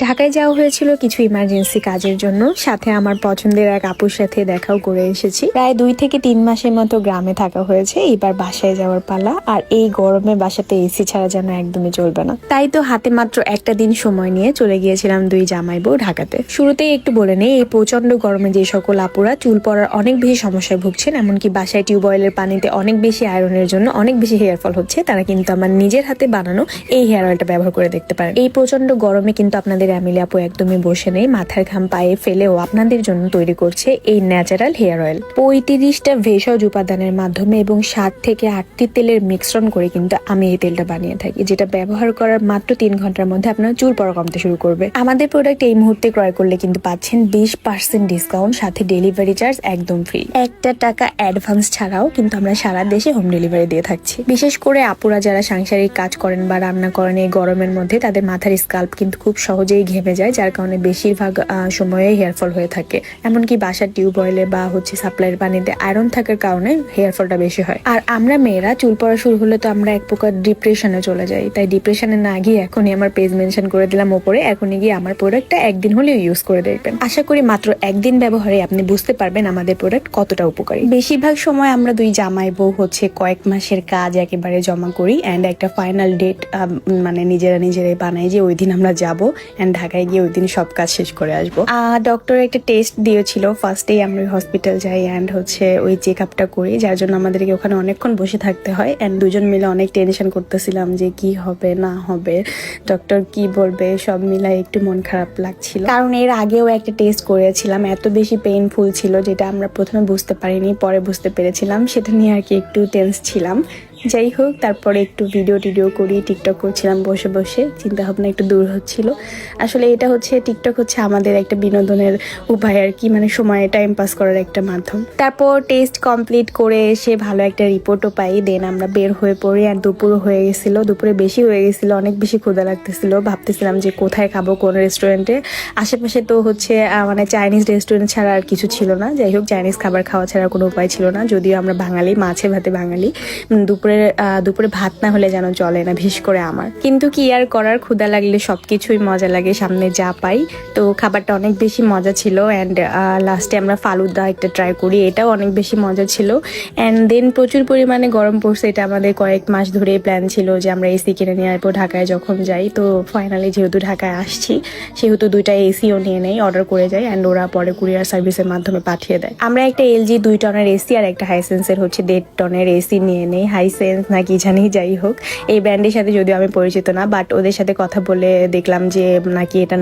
ঢাকায় যাওয়া হয়েছিল কিছু ইমার্জেন্সি কাজের জন্য, সাথে আমার পছন্দের এক আপুর সাথে দেখাও করে এসেছি। প্রায় 2 থেকে 3 মাসের মতো গ্রামে থাকা হয়েছে, এবার বাসায় যাওয়ার পালা। আর এই গরমে বাসাতে এসি ছাড়া যেন একদমই চলবে না, তাই তো হাতে মাত্র একটা দিন সময় নিয়ে চলে গিয়েছিলাম দুই জামাই বউ ঢাকাতে। শুরুতেই একটু বলে নেই, এই প্রচন্ড গরমে যে সকল আপুরা চুল পড়ার অনেক বেশি সমস্যায় ভুগছেন, এমনকি বাসায় টিউবওয়েলের পানিতে অনেক বেশি আয়রনের জন্য অনেক বেশি হেয়ার ফল হচ্ছে, তারা কিন্তু আমার নিজের হাতে বানানো এই হেয়ার অয়েলটা ব্যবহার করে দেখতে পারেন। এই প্রচন্ড গরমে কিন্তু আপনাদের অ্যামিলি আপু একদমই বসে নেই, মাথার ঘাম পায়ে ফেলেও আপনাদের জন্য তৈরি করছে এই ন্যাচারাল হেয়ার অয়েল। 35টা ভেষজ উপাদানের মাধ্যমে এবং 7 থেকে 8টি তেলের মিশ্রণ করে কিন্তু আমি এই তেলটা বানিয়ে থাকি, যেটা ব্যবহার করার মাত্র 3 ঘন্টার মধ্যে আপনার চুল পড়া কমতে শুরু করবে। আমাদের প্রোডাক্ট এই মুহূর্তে ক্রয় করলে কিন্তু পাচ্ছেন 20% ডিসকাউন্ট, সাথে ডেলিভারি চার্জ একদম ফ্রি। 1 টাকা অ্যাডভান্স ছাড়াও কিন্তু আমরা সারা দেশে হোম ডেলিভারি দিয়ে থাকছি। বিশেষ করে আপুরা যারা সাংসারিক কাজ করেন বা রান্না করেন এই গরমের মধ্যে, তাদের মাথার স্কাল্প কিন্তু খুব সহজেই ঘেমে যায়, যার কারণে বেশিরভাগ সময়ে হেয়ার ফল হয়ে থাকে। এমনকি বাসার টিউবওয়েলে বা সাপ্লাইয়ের পানিতে আয়রন থাকার কারণে হেয়ার ফলটা বেশি হয়। আর আমরা মেয়েরা চুল পড়া শুরু হলে তো আমরা এক প্রকার ডিপ্রেশনে চলে যাই, তাই ডিপ্রেশনে না গিয়ে এখনই আমার পেজ মেনশন করে দিলাম ওপরে, এখনই গিয়ে আমার প্রোডাক্টটা একদিন হলেও ইউজ করে দেখবেন। আশা করি মাত্র একদিন ব্যবহারে আপনি বুঝতে পারবেন আমাদের প্রোডাক্ট কতটা উপকারী। বেশিরভাগ সময় আমরা দুই জামাই বউ কয়েক মাসের কাজ একেবারে জমা করি অ্যান্ড একটা ফাইনাল ডেট মানে নিজেরাই বানাই যে ওই দিন আমরা যাব অ্যান্ড ঢাকায় গিয়ে ওই দিন সব কাজ শেষ করে আসবো। ডক্টর একটা টেস্ট দিয়েছিল, ফার্স্টেই আমরা হসপিটাল যাই অ্যান্ড ওই চেক আপটা করি, যার জন্য আমাদেরকে ওখানে অনেকক্ষণ বসে থাকতে হয় অ্যান্ড দুজন মিলে অনেক টেনশন করতেছিলাম যে কি হবে না হবে, ডক্টর কি বলবে, সব মিলাই একটু মন খারাপ লাগছিল। কারণ এর আগেও একটা টেস্ট করেছিলাম, এত বেশি পেইনফুল ছিল যেটা আমরা প্রথমে বুঝতে পারিনি, পরে বুঝতে পেরেছিলাম, সেটা নিয়ে আর কি একটু টেন্স ছিলাম। যাই হোক, তারপরে একটু ভিডিও করি, টিকটক করছিলাম বসে বসে, চিন্তা ভাবনা একটু দূর হচ্ছিল। আসলে এটা টিকটক আমাদের একটা বিনোদনের উপায় আর কি, মানে সময় টাইম পাস করার একটা মাধ্যম। তারপর টেস্ট কমপ্লিট করে এসে ভালো একটা রিপোর্টও পাই, দেন আমরা বের হয়ে পড়ি। আর দুপুরও হয়ে গেছিল, দুপুরে বেশি হয়ে গেছিল, অনেক বেশি ক্ষুধা লাগতেছিল, ভাবতেছিলাম যে কোথায় খাবো, কোন রেস্টুরেন্টে। আশেপাশে তো মানে চাইনিজ রেস্টুরেন্ট ছাড়া আর কিছু ছিল না। যাই হোক, চাইনিজ খাবার খাওয়া ছাড়া কোনো উপায় ছিল না, যদিও আমরা বাঙালি, মাছে ভাতে বাঙালি, দুপুরে ভাত না হলে যেন চলে না, বিশেষ করে আমার। কিন্তু কি আর করার, ক্ষুধা লাগলে সবকিছুই মজা লাগে, সামনে যা পাই। তো খাবারটা অনেক বেশি মজা ছিল অ্যান্ড লাস্টে আমরা ফালুদা একটা ট্রাই করি, এটাও অনেক বেশি মজা ছিল। অ্যান্ড দেন প্রচুর পরিমাণে গরম পড়ছে, এটা আমাদের কয়েক মাস ধরে প্ল্যান ছিল যে আমরা এসি কিনে নিয়ে আসবো ঢাকায় যখন যাই। তো ফাইনালি যেহেতু ঢাকায় আসছি, সেহেতু 2টা এসিও নিয়ে নেই, অর্ডার করে যাই অ্যান্ড ওরা পরে কুরিয়ার সার্ভিসের মাধ্যমে পাঠিয়ে দেয়। আমরা একটা LG 2 টনের এসি আর একটা হাইসেন্সের 1.5 টনের এসি নিয়ে নেই। হাইসেন্স না কি জানি, যাই হোক, এই ব্র্যান্ডের সাথে যদিও আমি পরিচিত না, বাট ওদের সাথে কথা বলে দেখলাম যে নাকি এটা